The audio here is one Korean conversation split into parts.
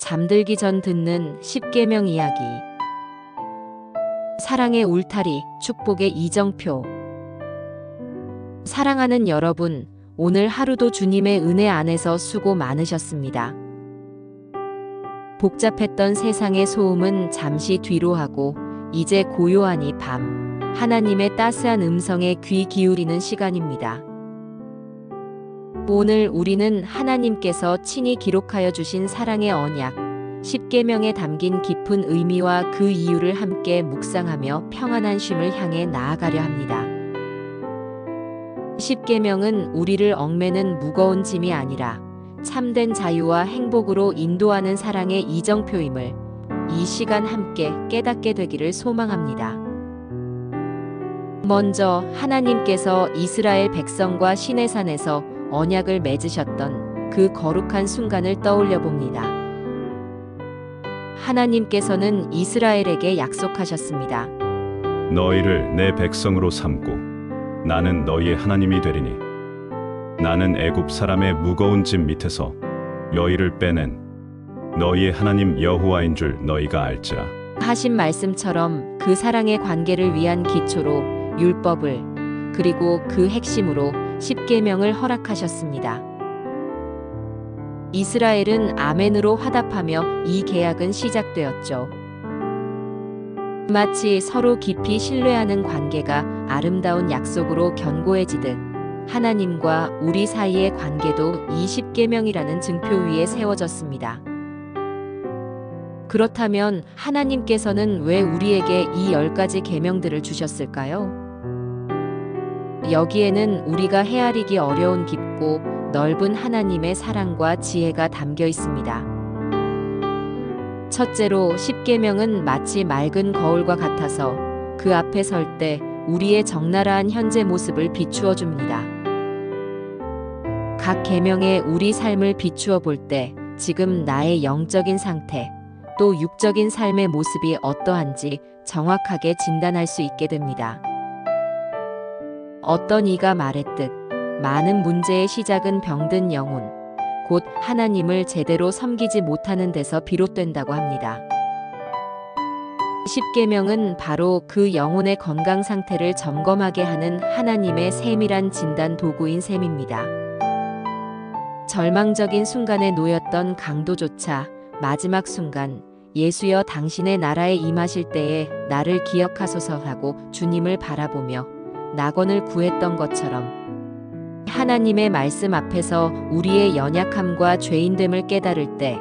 잠들기 전 듣는 십계명 이야기. 사랑의 울타리, 축복의 이정표. 사랑하는 여러분, 오늘 하루도 주님의 은혜 안에서 수고 많으셨습니다. 복잡했던 세상의 소음은 잠시 뒤로 하고 이제 고요한 이 밤, 하나님의 따스한 음성에 귀 기울이는 시간입니다. 오늘 우리는 하나님께서 친히 기록하여 주신 사랑의 언약, 십계명에 담긴 깊은 의미와 그 이유를 함께 묵상하며 평안한 쉼을 향해 나아가려 합니다. 십계명은 우리를 얽매는 무거운 짐이 아니라 참된 자유와 행복으로 인도하는 사랑의 이정표임을 이 시간 함께 깨닫게 되기를 소망합니다. 먼저 하나님께서 이스라엘 백성과 시내산에서 언약을 맺으셨던 그 거룩한 순간을 떠올려 봅니다. 하나님께서는 이스라엘에게 약속하셨습니다. 너희를 내 백성으로 삼고 나는 너희의 하나님이 되리니 나는 애굽 사람의 무거운 짐 밑에서 너희를 빼낸 너희의 하나님 여호와인 줄 너희가 알지라. 하신 말씀처럼 그 사랑의 관계를 위한 기초로 율법을, 그리고 그 핵심으로 십계명을 허락하셨습니다. 이스라엘은 아멘으로 화답하며 이 계약은 시작되었죠. 마치 서로 깊이 신뢰하는 관계가 아름다운 약속으로 견고해지듯 하나님과 우리 사이의 관계도 이 십계명이라는 증표 위에 세워졌습니다. 그렇다면 하나님께서는 왜 우리에게 이 10가지 계명들을 주셨을까요? 여기에는 우리가 헤아리기 어려운 깊고 넓은 하나님의 사랑과 지혜가 담겨 있습니다. 첫째로 십계명은 마치 맑은 거울과 같아서 그 앞에 설 때 우리의 적나라한 현재 모습을 비추어 줍니다. 각 계명에 우리 삶을 비추어 볼 때 지금 나의 영적인 상태, 또 육적인 삶의 모습이 어떠한지 정확하게 진단할 수 있게 됩니다. 어떤 이가 말했듯 많은 문제의 시작은 병든 영혼, 곧 하나님을 제대로 섬기지 못하는 데서 비롯된다고 합니다. 십계명은 바로 그 영혼의 건강 상태를 점검하게 하는 하나님의 세밀한 진단 도구인 셈입니다. 절망적인 순간에 놓였던 강도조차 마지막 순간 예수여 당신의 나라에 임하실 때에 나를 기억하소서 하고 주님을 바라보며 낙원을 구했던 것처럼 하나님의 말씀 앞에서 우리의 연약함과 죄인됨을 깨달을 때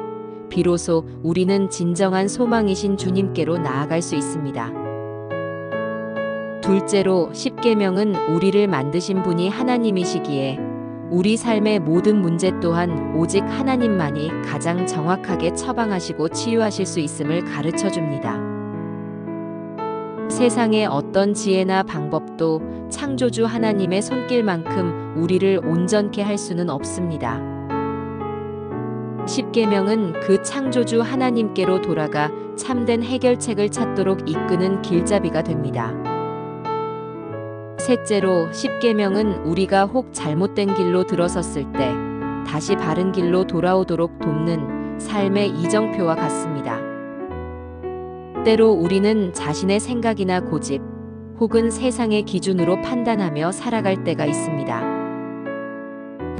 비로소 우리는 진정한 소망이신 주님께로 나아갈 수 있습니다. 둘째로 십계명은 우리를 만드신 분이 하나님이시기에 우리 삶의 모든 문제 또한 오직 하나님만이 가장 정확하게 처방하시고 치유하실 수 있음을 가르쳐 줍니다. 세상의 어떤 지혜나 방법도 창조주 하나님의 손길만큼 우리를 온전케 할 수는 없습니다. 십계명은 그 창조주 하나님께로 돌아가 참된 해결책을 찾도록 이끄는 길잡이가 됩니다. 셋째로 십계명은 우리가 혹 잘못된 길로 들어섰을 때 다시 바른 길로 돌아오도록 돕는 삶의 이정표와 같습니다. 때로 우리는 자신의 생각이나 고집, 혹은 세상의 기준으로 판단하며 살아갈 때가 있습니다.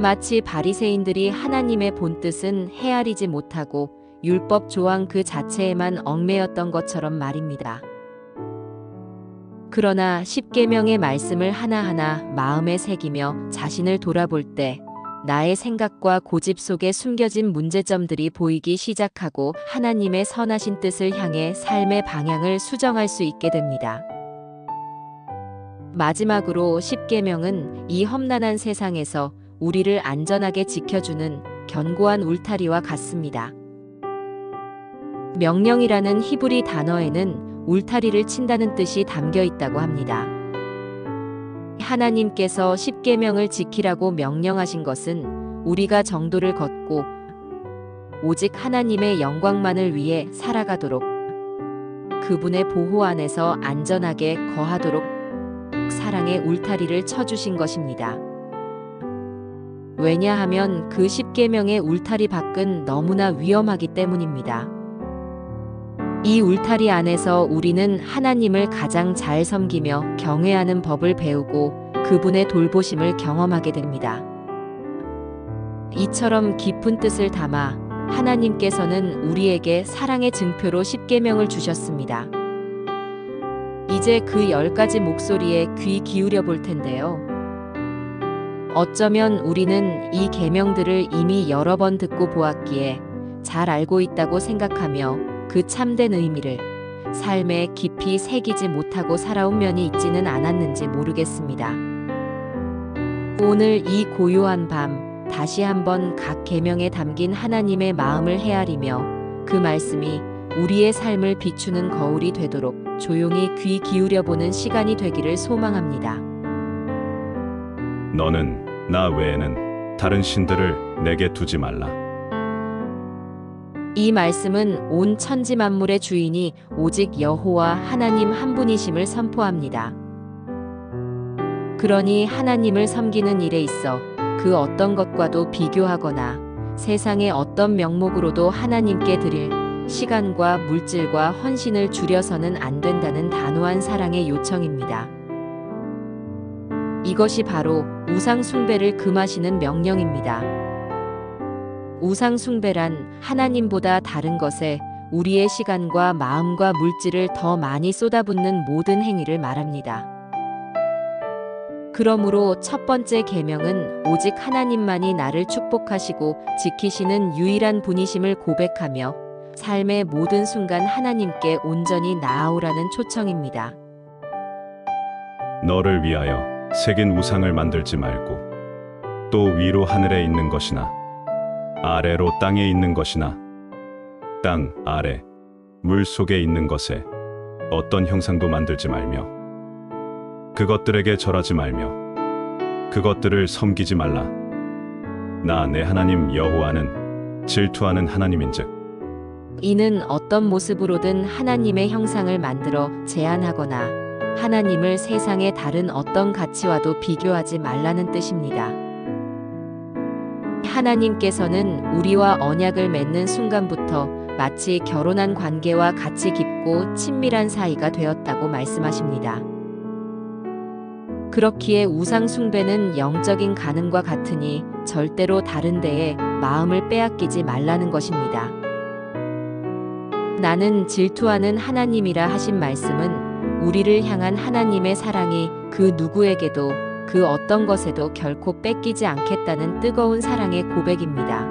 마치 바리새인들이 하나님의 본뜻은 헤아리지 못하고 율법 조항 그 자체에만 얽매였던 것처럼 말입니다. 그러나 십계명의 말씀을 하나하나 마음에 새기며 자신을 돌아볼 때 나의 생각과 고집 속에 숨겨진 문제점들이 보이기 시작하고 하나님의 선하신 뜻을 향해 삶의 방향을 수정할 수 있게 됩니다. 마지막으로 십계명은 이 험난한 세상에서 우리를 안전하게 지켜주는 견고한 울타리와 같습니다. 명령이라는 히브리 단어에는 울타리를 친다는 뜻이 담겨 있다고 합니다. 하나님께서 십계명을 지키라고 명령하신 것은 우리가 정도를 걷고 오직 하나님의 영광만을 위해 살아가도록 그분의 보호 안에서 안전하게 거하도록 사랑의 울타리를 쳐주신 것입니다. 왜냐하면 그 십계명의 울타리 밖은 너무나 위험하기 때문입니다. 이 울타리 안에서 우리는 하나님을 가장 잘 섬기며 경외하는 법을 배우고 그분의 돌보심을 경험하게 됩니다. 이처럼 깊은 뜻을 담아 하나님께서는 우리에게 사랑의 증표로 십계명을 주셨습니다. 이제 그 10가지 목소리에 귀 기울여 볼 텐데요. 어쩌면 우리는 이 계명들을 이미 여러 번 듣고 보았기에 잘 알고 있다고 생각하며 그 참된 의미를 삶에 깊이 새기지 못하고 살아온 면이 있지는 않았는지 모르겠습니다. 오늘 이 고요한 밤 다시 한번 각 계명에 담긴 하나님의 마음을 헤아리며 그 말씀이 우리의 삶을 비추는 거울이 되도록 조용히 귀 기울여 보는 시간이 되기를 소망합니다. 너는 나 외에는 다른 신들을 내게 두지 말라. 이 말씀은 온 천지 만물의 주인이 오직 여호와 하나님 한 분이심을 선포합니다. 그러니 하나님을 섬기는 일에 있어 그 어떤 것과도 비교하거나 세상의 어떤 명목으로도 하나님께 드릴 시간과 물질과 헌신을 줄여서는 안 된다는 단호한 사랑의 요청입니다. 이것이 바로 우상 숭배를 금하시는 명령입니다. 우상 숭배란 하나님보다 다른 것에 우리의 시간과 마음과 물질을 더 많이 쏟아붓는 모든 행위를 말합니다. 그러므로 첫 번째 계명은 오직 하나님만이 나를 축복하시고 지키시는 유일한 분이심을 고백하며 삶의 모든 순간 하나님께 온전히 나아오라는 초청입니다. 너를 위하여 새긴 우상을 만들지 말고 또 위로 하늘에 있는 것이나 아래로 땅에 있는 것이나 땅 아래 물 속에 있는 것에 어떤 형상도 만들지 말며 그것들에게 절하지 말며 그것들을 섬기지 말라. 나 내 하나님 여호와는 질투하는 하나님인즉 이는 어떤 모습으로든 하나님의 형상을 만들어 제한하거나 하나님을 세상의 다른 어떤 가치와도 비교하지 말라는 뜻입니다. 하나님께서는 우리와 언약을 맺는 순간부터 마치 결혼한 관계와 같이 깊고 친밀한 사이가 되었다고 말씀하십니다. 그렇기에 우상 숭배는 영적인 간음과 같으니 절대로 다른 데에 마음을 빼앗기지 말라는 것입니다. 나는 질투하는 하나님이라 하신 말씀은 우리를 향한 하나님의 사랑이 그 누구에게도 그 어떤 것에도 결코 뺏기지 않겠다는 뜨거운 사랑의 고백입니다.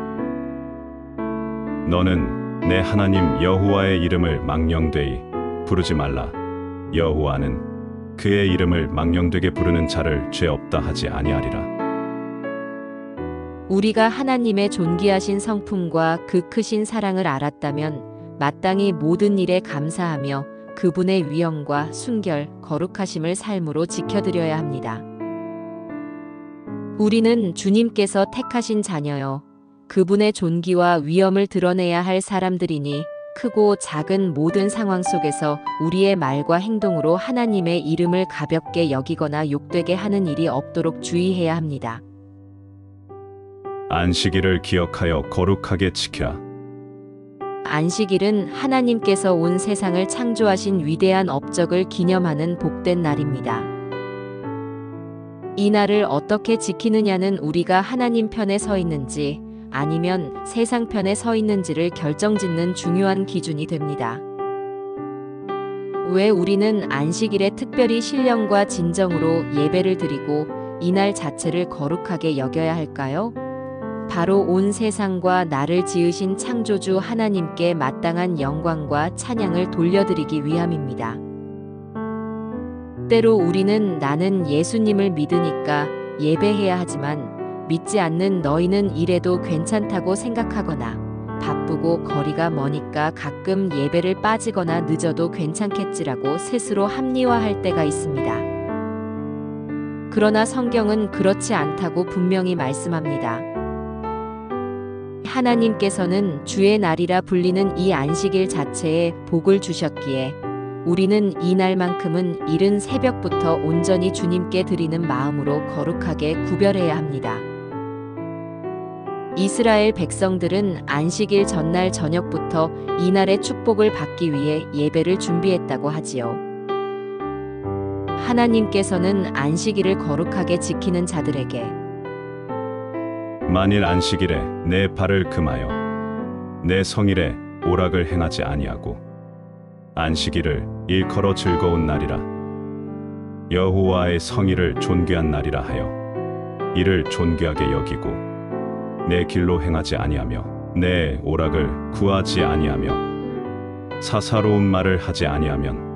너는 내 하나님 여호와의 이름을 망령되이 부르지 말라. 여호와는 그의 이름을 망령되게 부르는 자를 죄 없다 하지 아니하리라. 우리가 하나님의 존귀하신 성품과 그 크신 사랑을 알았다면 마땅히 모든 일에 감사하며 그분의 위엄과 순결, 거룩하심을 삶으로 지켜드려야 합니다. 우리는 주님께서 택하신 자녀여 그분의 존귀와 위엄을 드러내야 할 사람들이니 크고 작은 모든 상황 속에서 우리의 말과 행동으로 하나님의 이름을 가볍게 여기거나 욕되게 하는 일이 없도록 주의해야 합니다. 안식일을 기억하여 거룩하게 지켜. 안식일은 하나님께서 온 세상을 창조하신 위대한 업적을 기념하는 복된 날입니다. 이 날을 어떻게 지키느냐는 우리가 하나님 편에 서 있는지 아니면 세상 편에 서 있는지를 결정짓는 중요한 기준이 됩니다. 왜 우리는 안식일에 특별히 신령과 진정으로 예배를 드리고 이 날 자체를 거룩하게 여겨야 할까요? 바로 온 세상과 나를 지으신 창조주 하나님께 마땅한 영광과 찬양을 돌려드리기 위함입니다. 때로 우리는 나는 예수님을 믿으니까 예배해야 하지만 믿지 않는 너희는 이래도 괜찮다고 생각하거나 바쁘고 거리가 머니까 가끔 예배를 빠지거나 늦어도 괜찮겠지라고 스스로 합리화할 때가 있습니다. 그러나 성경은 그렇지 않다고 분명히 말씀합니다. 하나님께서는 주의 날이라 불리는 이 안식일 자체에 복을 주셨기에 우리는 이 날만큼은 이른 새벽부터 온전히 주님께 드리는 마음으로 거룩하게 구별해야 합니다. 이스라엘 백성들은 안식일 전날 저녁부터 이날의 축복을 받기 위해 예배를 준비했다고 하지요. 하나님께서는 안식일을 거룩하게 지키는 자들에게 만일 안식일에 내 발을 금하여 내 성일에 오락을 행하지 아니하고 안식일을 일컬어 즐거운 날이라 여호와의 성일을 존귀한 날이라 하여 이를 존귀하게 여기고 내 길로 행하지 아니하며 내 오락을 구하지 아니하며 사사로운 말을 하지 아니하면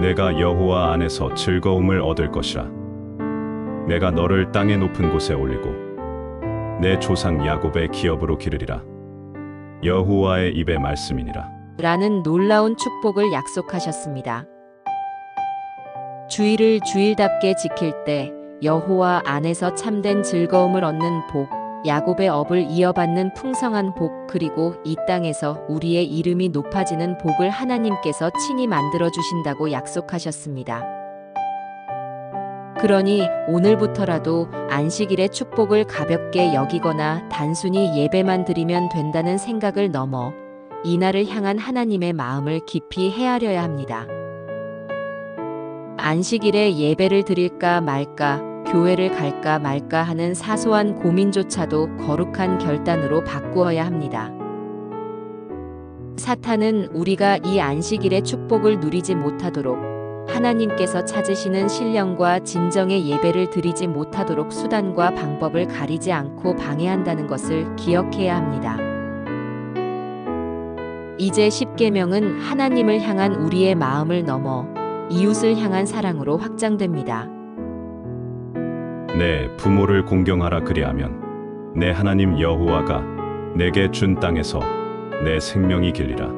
내가 여호와 안에서 즐거움을 얻을 것이라. 내가 너를 땅의 높은 곳에 올리고 내 조상 야곱의 기업으로 기르리라. 여호와의 입의 말씀이니라. 라는 놀라운 축복을 약속하셨습니다. 주일을 주일답게 지킬 때 여호와 안에서 참된 즐거움을 얻는 복, 야곱의 업을 이어받는 풍성한 복, 그리고 이 땅에서 우리의 이름이 높아지는 복을 하나님께서 친히 만들어 주신다고 약속하셨습니다. 그러니 오늘부터라도 안식일의 축복을 가볍게 여기거나 단순히 예배만 드리면 된다는 생각을 넘어 이날을 향한 하나님의 마음을 깊이 헤아려야 합니다. 안식일에 예배를 드릴까 말까, 교회를 갈까 말까 하는 사소한 고민조차도 거룩한 결단으로 바꾸어야 합니다. 사탄은 우리가 이 안식일의 축복을 누리지 못하도록, 하나님께서 찾으시는 신령과 진정의 예배를 드리지 못하도록 수단과 방법을 가리지 않고 방해한다는 것을 기억해야 합니다. 이제 십계명은 하나님을 향한 우리의 마음을 넘어 이웃을 향한 사랑으로 확장됩니다. 내 부모를 공경하라 그리하면 내 하나님 여호와가 내게 준 땅에서 내 생명이 길리라.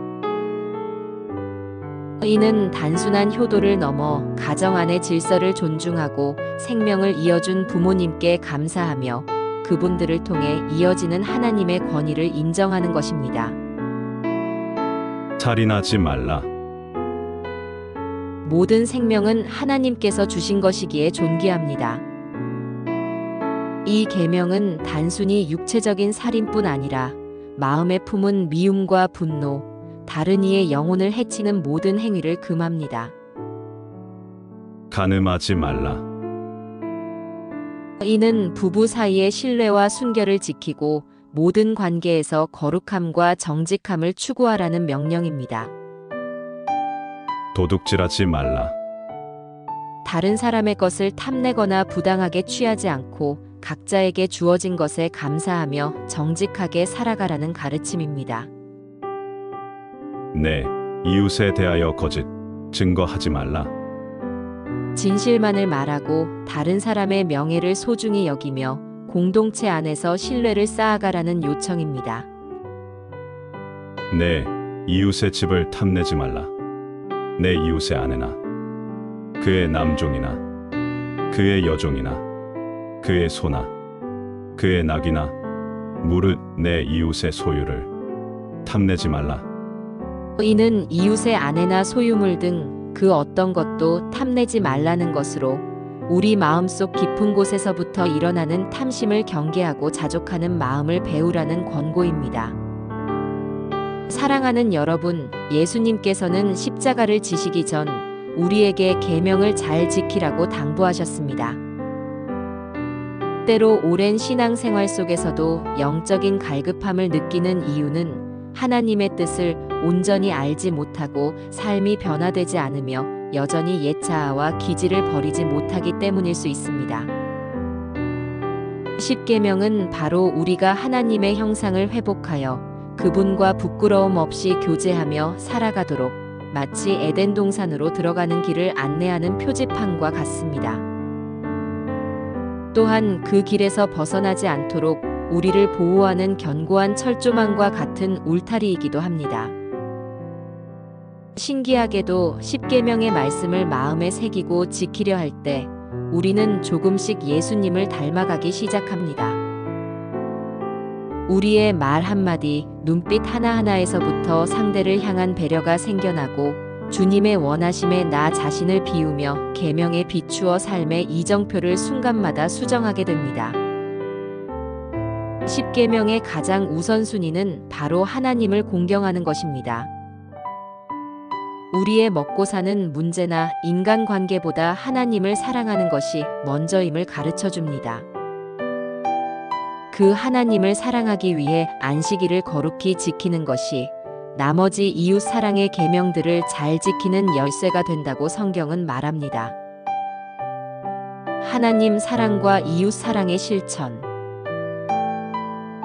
이는 단순한 효도를 넘어 가정 안의 질서를 존중하고 생명을 이어준 부모님께 감사하며 그분들을 통해 이어지는 하나님의 권위를 인정하는 것입니다. 살인하지 말라. 모든 생명은 하나님께서 주신 것이기에 존귀합니다. 이 계명은 단순히 육체적인 살인뿐 아니라 마음에 품은 미움과 분노, 다른 이의 영혼을 해치는 모든 행위를 금합니다. 간음하지 말라. 이는 부부 사이의 신뢰와 순결을 지키고 모든 관계에서 거룩함과 정직함을 추구하라는 명령입니다. 도둑질하지 말라. 다른 사람의 것을 탐내거나 부당하게 취하지 않고 각자에게 주어진 것에 감사하며 정직하게 살아가라는 가르침입니다. 내 이웃에 대하여 거짓 증거하지 말라. 진실만을 말하고 다른 사람의 명예를 소중히 여기며 공동체 안에서 신뢰를 쌓아가라는 요청입니다. 내 이웃의 집을 탐내지 말라. 내 이웃의 아내나 그의 남종이나 그의 여종이나 그의 소나 그의 낙이나 무릇 내 이웃의 소유를 탐내지 말라. 이는 이웃의 아내나 소유물 등 그 어떤 것도 탐내지 말라는 것으로 우리 마음속 깊은 곳에서부터 일어나는 탐심을 경계하고 자족하는 마음을 배우라는 권고입니다. 사랑하는 여러분, 예수님께서는 십자가를 지시기 전 우리에게 계명을 잘 지키라고 당부하셨습니다. 때로 오랜 신앙생활 속에서도 영적인 갈급함을 느끼는 이유는 하나님의 뜻을 온전히 알지 못하고 삶이 변화되지 않으며 여전히 옛 자아와 기질을 버리지 못하기 때문일 수 있습니다. 십계명은 바로 우리가 하나님의 형상을 회복하여 그분과 부끄러움 없이 교제하며 살아가도록 마치 에덴 동산으로 들어가는 길을 안내하는 표지판과 같습니다. 또한 그 길에서 벗어나지 않도록 우리를 보호하는 견고한 철조망과 같은 울타리이기도 합니다. 신기하게도 십계명의 말씀을 마음에 새기고 지키려 할 때 우리는 조금씩 예수님을 닮아가기 시작합니다. 우리의 말 한마디, 눈빛 하나하나에서부터 상대를 향한 배려가 생겨나고 주님의 원하심에 나 자신을 비우며 계명에 비추어 삶의 이정표를 순간마다 수정하게 됩니다. 십계명의 가장 우선순위는 바로 하나님을 공경하는 것입니다. 우리의 먹고 사는 문제나 인간관계보다 하나님을 사랑하는 것이 먼저임을 가르쳐 줍니다. 그 하나님을 사랑하기 위해 안식일을 거룩히 지키는 것이 나머지 이웃 사랑의 계명들을 잘 지키는 열쇠가 된다고 성경은 말합니다. 하나님 사랑과 이웃 사랑의 실천.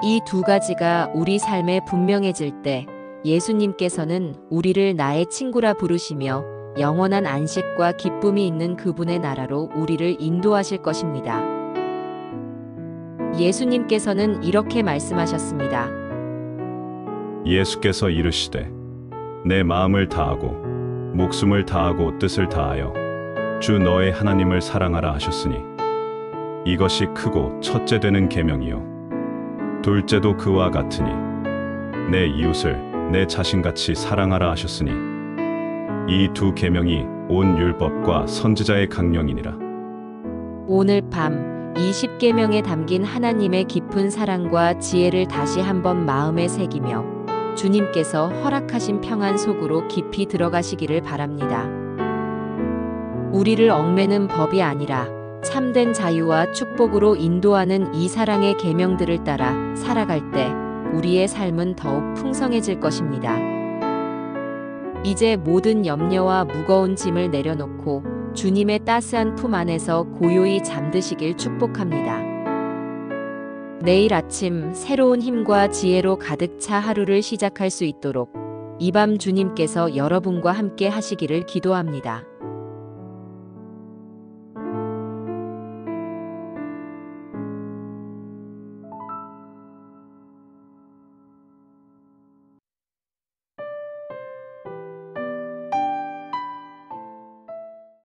이 두 가지가 우리 삶에 분명해질 때 예수님께서는 우리를 나의 친구라 부르시며 영원한 안식과 기쁨이 있는 그분의 나라로 우리를 인도하실 것입니다. 예수님께서는 이렇게 말씀하셨습니다. 예수께서 이르시되 내 마음을 다하고 목숨을 다하고 뜻을 다하여 주 너의 하나님을 사랑하라 하셨으니 이것이 크고 첫째 되는 계명이요 둘째도 그와 같으니 내 이웃을 내 자신같이 사랑하라 하셨으니 이 두 계명이 온 율법과 선지자의 강령이니라. 오늘 밤 이 십계명에 담긴 하나님의 깊은 사랑과 지혜를 다시 한번 마음에 새기며 주님께서 허락하신 평안 속으로 깊이 들어가시기를 바랍니다. 우리를 얽매는 법이 아니라 참된 자유와 축복으로 인도하는 이 사랑의 계명들을 따라 살아갈 때 우리의 삶은 더욱 풍성해질 것입니다. 이제 모든 염려와 무거운 짐을 내려놓고 주님의 따스한 품 안에서 고요히 잠드시길 축복합니다. 내일 아침 새로운 힘과 지혜로 가득 차 하루를 시작할 수 있도록 이 밤 주님께서 여러분과 함께 하시기를 기도합니다.